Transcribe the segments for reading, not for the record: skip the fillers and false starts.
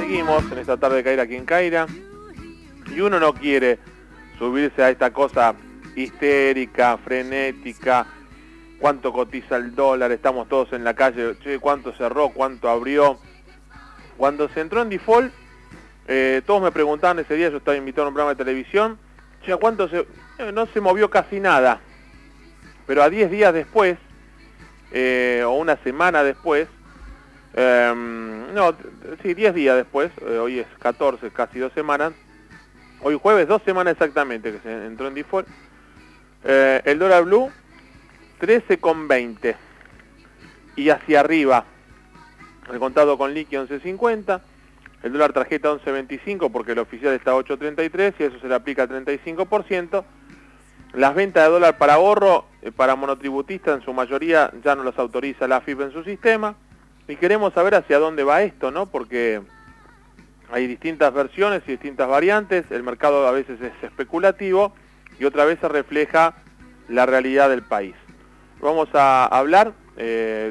seguimos en esta tarde de Caira quien Caira, y uno no quiere subirse a esta cosa histérica, frenética, cuánto cotiza el dólar, estamos todos en la calle, che, cuánto cerró, cuánto abrió. Cuando se entró en default, todos me preguntaban ese día, yo estaba invitado a un programa de televisión, che, ¿cuánto se...? No se movió casi nada, pero a 10 días después, o una semana después, 10 días después, hoy es 14, casi 2 semanas, hoy jueves, 2 semanas exactamente que se entró en default, el dólar blue 13,20 y hacia arriba, el contado con liqui 11,50, el dólar tarjeta 11,25 porque el oficial está a 8,33 y eso se le aplica 35%, las ventas de dólar para ahorro, para monotributistas en su mayoría ya no las autoriza la AFIP en su sistema, y queremos saber hacia dónde va esto, ¿no? Porque hay distintas versiones y distintas variantes, el mercado a veces es especulativo y otra vez se refleja la realidad del país. Vamos a hablar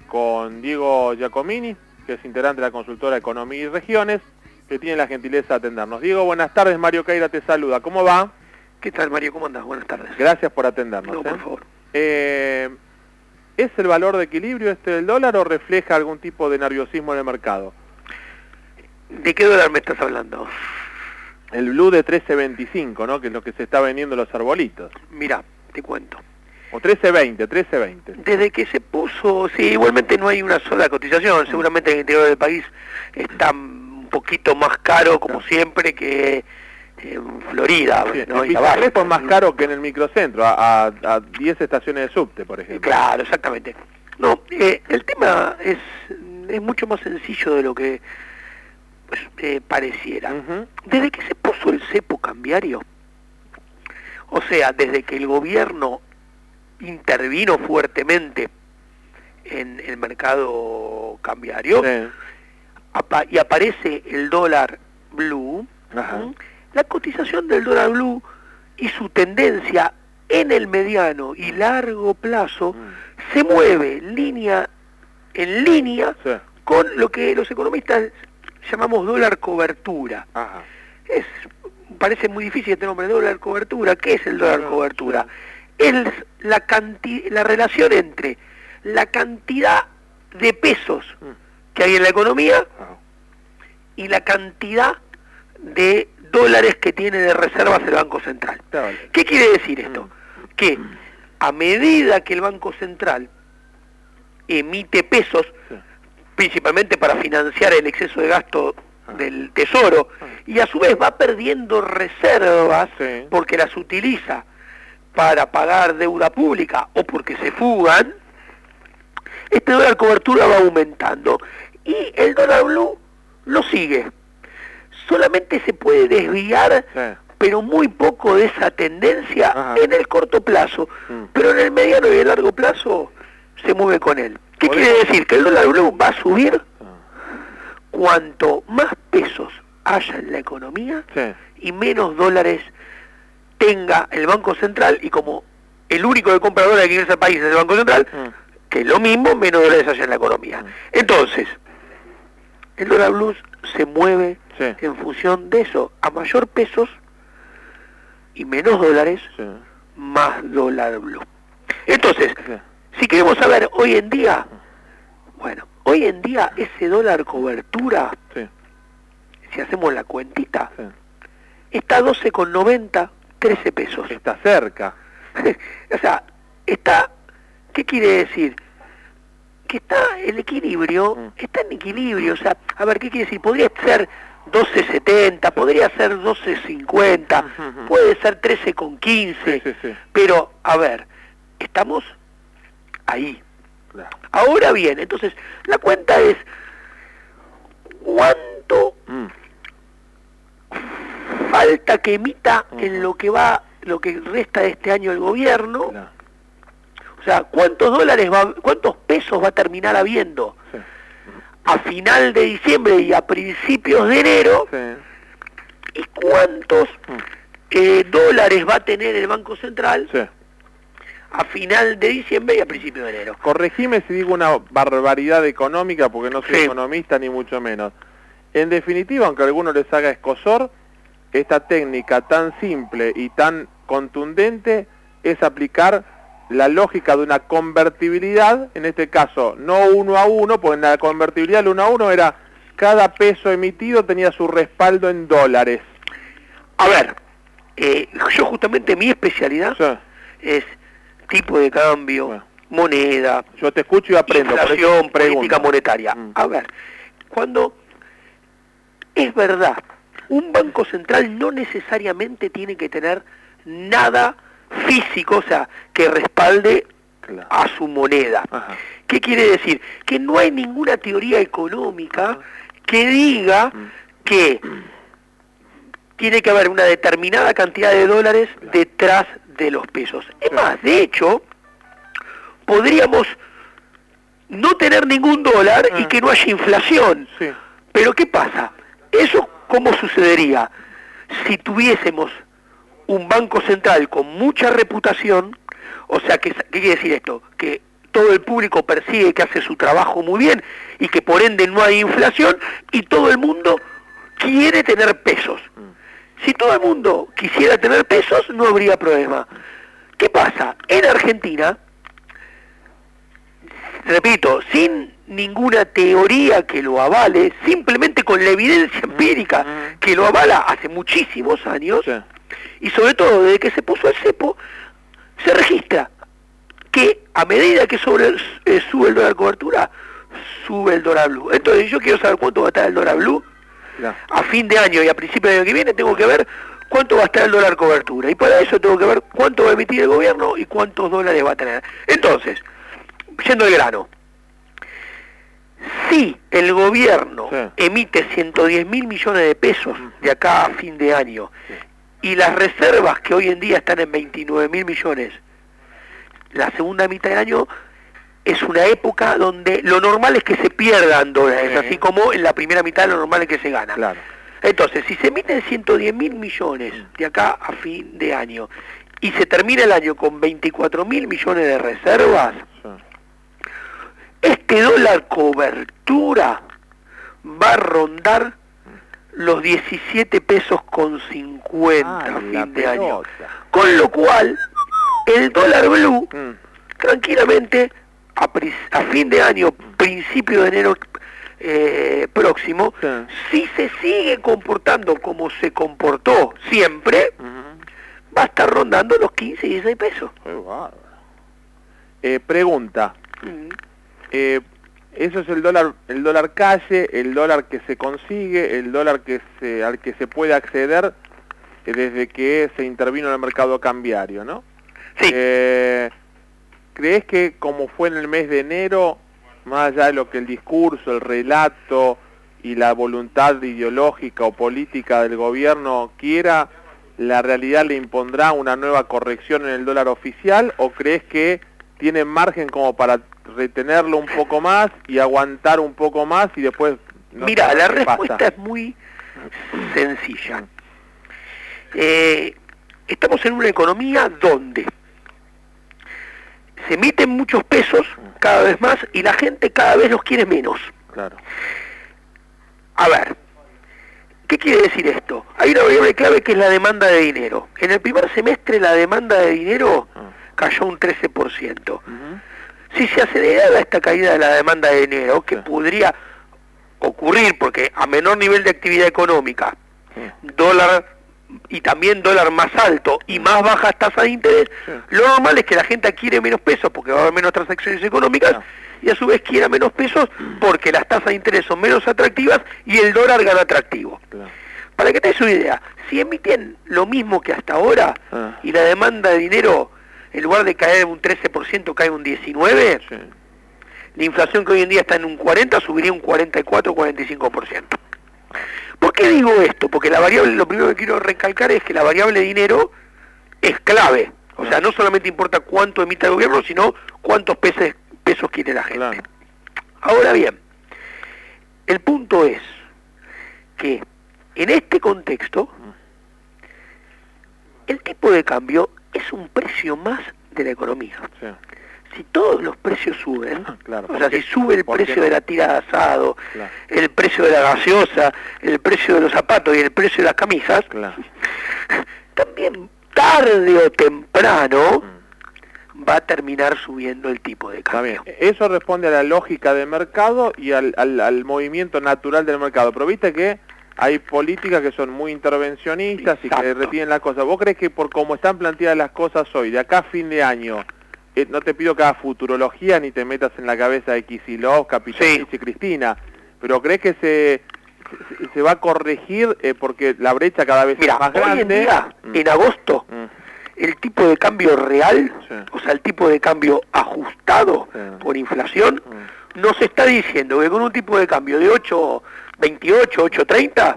con Diego Giacomini, que es integrante de la consultora Economía y Regiones, que tiene la gentileza de atendernos. Diego, buenas tardes, Mario Caira te saluda. ¿Cómo va? ¿Qué tal, Mario? ¿Cómo andás? Buenas tardes. Gracias por atendernos. No, por favor. ¿Es el valor de equilibrio este del dólar o refleja algún tipo de nerviosismo en el mercado? ¿De qué dólar me estás hablando? El blue de 13.25, ¿no? Que es lo que se está vendiendo en los arbolitos. Mirá, te cuento. O 13.20. Desde que se puso, sí, igualmente no hay una sola cotización, seguramente en el interior del país está un poquito más caro, como siempre, que en Florida, sí, ¿no? En Villa Crespo es más caro que en el microcentro, a 10 estaciones de subte, por ejemplo. Claro, exactamente. No, el tema es mucho más sencillo de lo que pareciera. Desde que se puso el cepo cambiario, o sea, desde que el gobierno intervino fuertemente en el mercado cambiario, sí, y aparece el dólar blue, la cotización del dólar blue y su tendencia en el mediano y largo plazo se mueve en línea sí, con lo que los economistas llamamos dólar cobertura. Parece muy difícil este nombre, dólar cobertura. ¿Qué es el dólar cobertura? Es la relación entre la cantidad de pesos que hay en la economía y la cantidad de dólares que tiene de reservas el Banco Central. ¿Qué quiere decir esto? Que a medida que el Banco Central emite pesos, principalmente para financiar el exceso de gasto del Tesoro, y a su vez va perdiendo reservas porque las utiliza para pagar deuda pública o porque se fugan, este dólar cobertura va aumentando y el dólar blue lo sigue. Solamente se puede desviar, pero muy poco de esa tendencia en el corto plazo, pero en el mediano y el largo plazo se mueve con él. ¿Qué quiere decir? Que el dólar blue va a subir cuanto más pesos haya en la economía y menos dólares tenga el Banco Central, y como el único que compra dólares aquí en ese país es el Banco Central, que lo mismo, menos dólares haya en la economía. Entonces, el dólar blue se mueve en función de eso, a mayor pesos y menos dólares, más dólar blue. Entonces, si queremos saber hoy en día, bueno, hoy en día ese dólar cobertura, si hacemos la cuentita, está a 12,90, 13 pesos. Está cerca. O sea, está, ¿qué quiere decir? Que está el equilibrio, está en equilibrio, o sea, a ver, ¿qué quiere decir? Podría ser 12,70, podría ser 12,50, puede ser 13,15, pero, a ver, estamos ahí. Ahora bien, entonces, la cuenta es, ¿cuánto falta que emita en lo que resta de este año el gobierno? O sea, ¿cuántos pesos va a terminar habiendo a final de diciembre y a principios de enero? ¿Y cuántos dólares va a tener el Banco Central a final de diciembre y a principios de enero? Corregime si digo una barbaridad económica, porque no soy economista ni mucho menos. En definitiva, aunque a algunos les haga escozor, esta técnica tan simple y tan contundente es aplicar la lógica de una convertibilidad, en este caso no 1 a 1, porque en la convertibilidad el 1 a 1 era cada peso emitido tenía su respaldo en dólares. A ver, yo justamente mi especialidad es tipo de cambio, moneda, yo te escucho y aprendo, inflación, política monetaria. A ver, cuando es verdad, un banco central no necesariamente tiene que tener nada físico, o sea, que respalde a su moneda. Ajá. ¿Qué quiere decir? Que no hay ninguna teoría económica que diga que tiene que haber una determinada cantidad de dólares detrás de los pesos. Es más, de hecho, podríamos no tener ningún dólar y que no haya inflación. Sí. Pero ¿qué pasa? ¿Eso cómo sucedería? Si tuviésemos un banco central con mucha reputación, o sea, ¿qué quiere decir esto? Que todo el público percibe que hace su trabajo muy bien y que por ende no hay inflación y todo el mundo quiere tener pesos. Si todo el mundo quisiera tener pesos, no habría problema. ¿Qué pasa? En Argentina, repito, sin ninguna teoría que lo avale, simplemente con la evidencia empírica que lo avala hace muchísimos años, y sobre todo desde que se puso el cepo, se registra que a medida que sube el dólar cobertura, sube el dólar blue. Entonces yo quiero saber cuánto va a estar el dólar blue. A fin de año y a principio del año que viene tengo que ver cuánto va a estar el dólar cobertura. Y para eso tengo que ver cuánto va a emitir el gobierno y cuántos dólares va a tener. Entonces, yendo al grano, si el gobierno emite 110.000 millones de pesos de acá a fin de año y las reservas que hoy en día están en 29.000 millones, la segunda mitad del año es una época donde lo normal es que se pierdan dólares, así como en la primera mitad lo normal es que se gana. Claro. Entonces, si se emiten 110.000 millones de acá a fin de año y se termina el año con 24.000 millones de reservas, este dólar cobertura va a rondar los 17 pesos con 50 a fin de año. Con lo cual, el dólar blue, tranquilamente, a fin de año, principio de enero próximo, si se sigue comportando como se comportó siempre, va a estar rondando los 15 y 16 pesos. Pregunta. Eso es el dólar calle, el dólar que se consigue, el dólar al que se puede acceder desde que se intervino en el mercado cambiario, ¿no? Sí. ¿Crees que como fue en el mes de enero, más allá de lo que el discurso, el relato y la voluntad ideológica o política del gobierno quiera, la realidad le impondrá una nueva corrección en el dólar oficial, o crees que tiene margen como para retenerlo un poco más y aguantar un poco más y después... Mira, la respuesta es muy sencilla. Estamos en una economía donde se emiten muchos pesos cada vez más y la gente cada vez los quiere menos. Claro. A ver, ¿qué quiere decir esto? Hay una variable clave que es la demanda de dinero. En el primer semestre la demanda de dinero cayó un 13%. Si se acelerara esta caída de la demanda de dinero, que podría ocurrir porque a menor nivel de actividad económica, dólar y también dólar más alto y más bajas tasas de interés, lo normal es que la gente adquiere menos pesos porque va a haber menos transacciones económicas y a su vez quiera menos pesos porque las tasas de interés son menos atractivas y el dólar gana atractivo. Para que te des una idea, si emiten lo mismo que hasta ahora y la demanda de dinero en lugar de caer un 13% cae un 19%, la inflación que hoy en día está en un 40% subiría un 44-45%. ¿Por qué digo esto? Porque la variable, lo primero que quiero recalcar es que la variable dinero es clave. O sea, no solamente importa cuánto emite el gobierno, sino cuántos pesos quiere la gente. Ahora bien, el punto es que en este contexto, el tipo de cambio es un precio más de la economía. si todos los precios suben, claro, o sea, si sube el precio de la tira de asado, claro, el precio de la gaseosa, el precio de los zapatos y el precio de las camisas, claro, también tarde o temprano va a terminar subiendo el tipo de cambio. Está bien. Eso responde a la lógica del mercado y al movimiento natural del mercado, pero viste que hay políticas que son muy intervencionistas. Exacto. Y que retienen las cosas. ¿Vos crees que por cómo están planteadas las cosas hoy, de acá a fin de año, no te pido que hagas futurología ni te metas en la cabeza de Kicillof, Capitán y Cristina, pero crees que se va a corregir porque la brecha cada vez es más grande? Hoy en día, en agosto, el tipo de cambio real, o sea, el tipo de cambio ajustado por inflación, nos está diciendo que con un tipo de cambio de 8.28, 8.30,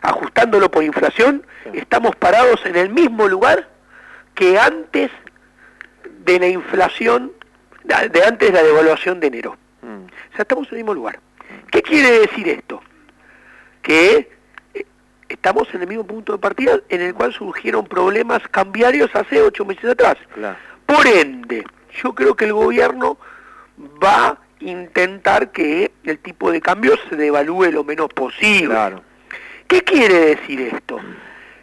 ajustándolo por inflación, estamos parados en el mismo lugar que antes de la inflación, de antes de la devaluación de enero. O sea, estamos en el mismo lugar. ¿Qué quiere decir esto? Que estamos en el mismo punto de partida en el cual surgieron problemas cambiarios hace 8 meses atrás. Claro. Por ende, yo creo que el gobierno va a intentar que el tipo de cambio se devalúe lo menos posible. Claro. ¿Qué quiere decir esto?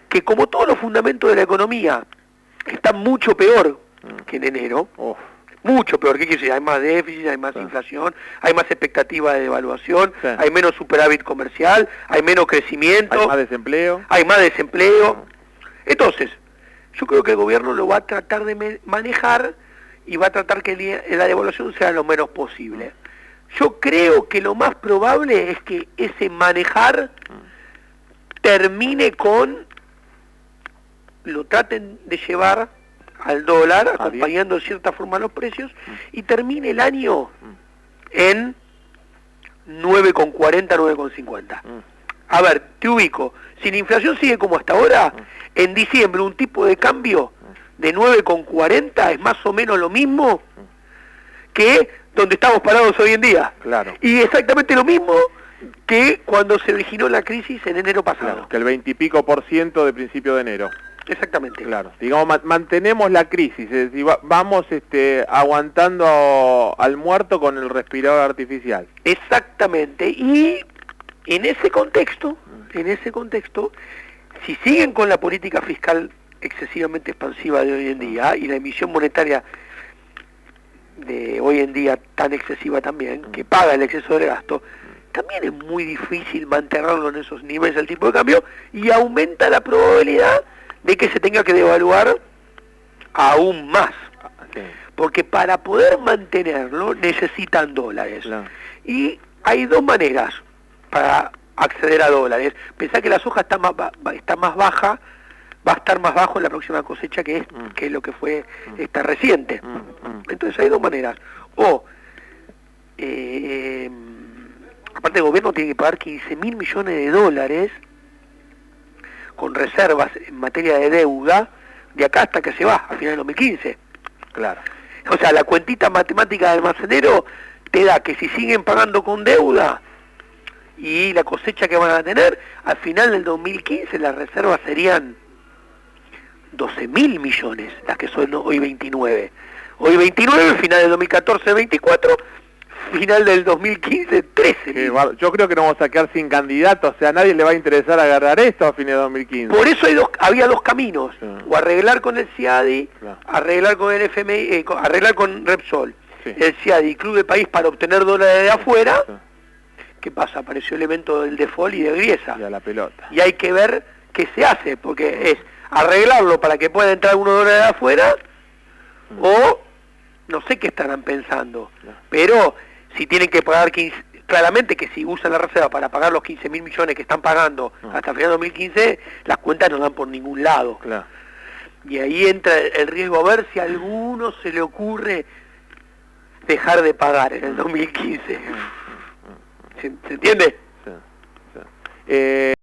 Que como todos los fundamentos de la economía están mucho peor que en enero, mucho peor. ¿Qué quiere decir? Hay más déficit, hay más inflación, hay más expectativa de devaluación, hay menos superávit comercial, hay menos crecimiento, hay más desempleo. Entonces, yo creo que el gobierno lo va a tratar de manejar y va a tratar que la devaluación sea lo menos posible. Yo creo que lo más probable es que ese manejar termine con, lo traten de llevar al dólar, acompañando de cierta forma los precios, y termine el año en 9,40, 9,50. A ver, te ubico, si la inflación sigue como hasta ahora, en diciembre un tipo de cambio de 9,40 es más o menos lo mismo que donde estamos parados hoy en día. Claro. Y exactamente lo mismo que cuando se originó la crisis en enero pasado. Claro, que el 20 y pico % de principio de enero. Exactamente. Claro, digamos, mantenemos la crisis, es decir, vamos aguantando al muerto con el respirador artificial. Exactamente, y en ese contexto, si siguen con la política fiscal excesivamente expansiva de hoy en día y la emisión monetaria de hoy en día tan excesiva también, que paga el exceso de gasto, también es muy difícil mantenerlo en esos niveles del tipo de cambio y aumenta la probabilidad de que se tenga que devaluar aún más. Porque para poder mantenerlo necesitan dólares. Claro. Y hay dos maneras para acceder a dólares. Pensá que la soja está más baja, va a estar más bajo en la próxima cosecha que es lo que fue esta reciente. Entonces hay dos maneras. O, aparte el gobierno tiene que pagar 15.000 millones de dólares con reservas en materia de deuda de acá hasta que se va, a final del 2015. Claro. O sea, la cuentita matemática del almacenero te da que si siguen pagando con deuda y la cosecha que van a tener, al final del 2015 las reservas serían 12.000 millones, las que son hoy 29. Hoy 29, final del 2014, 24, final del 2015, 13. Yo creo que nos vamos a quedar sin candidatos, o sea, a nadie le va a interesar agarrar esto a fines de 2015. Por eso había dos caminos, o arreglar con el CIADI, arreglar con el FMI, arreglar con Repsol, el CIADI y Club de País para obtener dólares de afuera. ¿Qué pasa? Apareció el evento del default y de Griesa. Y a la pelota. Y hay que ver qué se hace, porque es arreglarlo para que pueda entrar algunos dólares de afuera, o no sé qué estarán pensando, pero si tienen que pagar 15, claramente que si usan la reserva para pagar los 15.000 millones que están pagando hasta el final de 2015, las cuentas no dan por ningún lado. Claro. Y ahí entra el riesgo a ver si a alguno se le ocurre dejar de pagar en el 2015. ¿Se entiende? Sí.